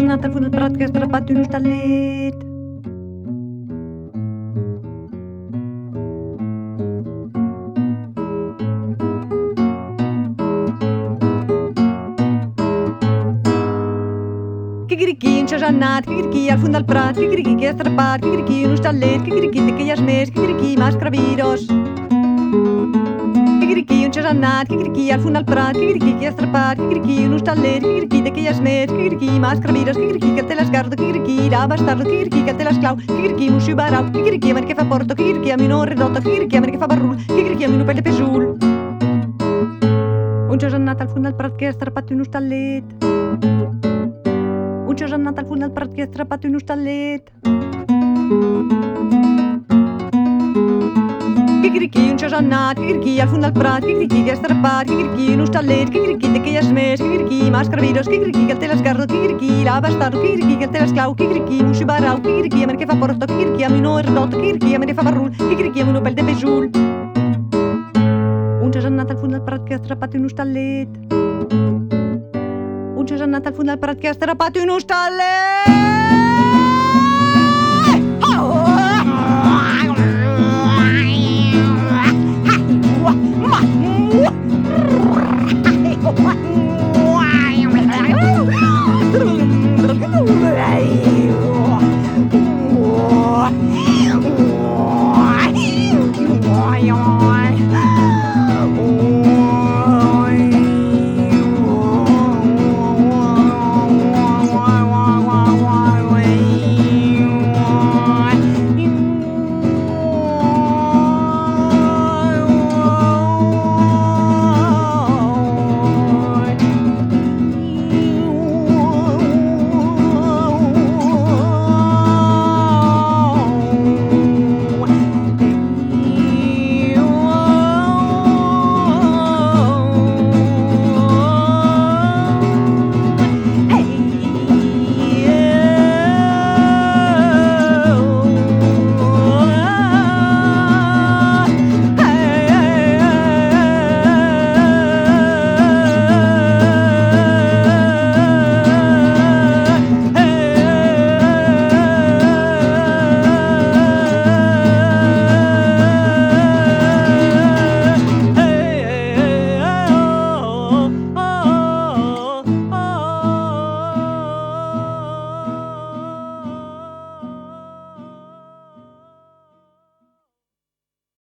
anat al fons del prat que ha atrapat un hostalet. Quiquiriquí, un xajanat, quiquiriquí, al fons del prat, quiquiriquí, que ha atrapat, quiquiriquí, un hostalet, quiquiriquí, de que hi has més, quiquiriquí, más craviros. Quiquiriquí, un xajanat, quiquiriquí, al fons del prat, quiquiriquí, que ha atrapat, quiquiriquí, un hostalet, quiquiriquí, de que hi has més, quiquiriquí, más craviros, quiquiriquí, que te l'esgardo, quiquiriquí, irà bastardo, quiquiriquí, que te l'esclau, quiquiriquí, mussu barau, quiquiriquí, a mer que fa porto, quiquiriquí, a mi no redota, quiquiriquí, a mer que fa barrul, quiquiriquí, a mi no pell de pejul. Un xajanat al fons del prat que ha atrapat un hostalet. Un xajanat al fons del prat que ha atrapat un hostalet. Quiquiriquí, un xajanat, quiquiriquí, al fons del prat, quiquiriquí, que ha atrapat, quiquiriquí, un hostalet, quiquiriquí, de que hi has més, quiquiriquí, más craviros, quiquiriquí, que el te l'esgardo, quiquiriquí, irà bastardo, quiquiriquí, que el te l'esclau, quiquiriquí, mussu barau, quiquiriquí, a mer que fa porto, quiquiriquí, a mi no redota, quiquiriquí, a mer que fa barrul, quiquiriquí, a mi no pell de pejul. Un xajanat al fons del prat que ha atrapat un hostalet. Un xajanat al fons del prat que ha atrapat un hostalet.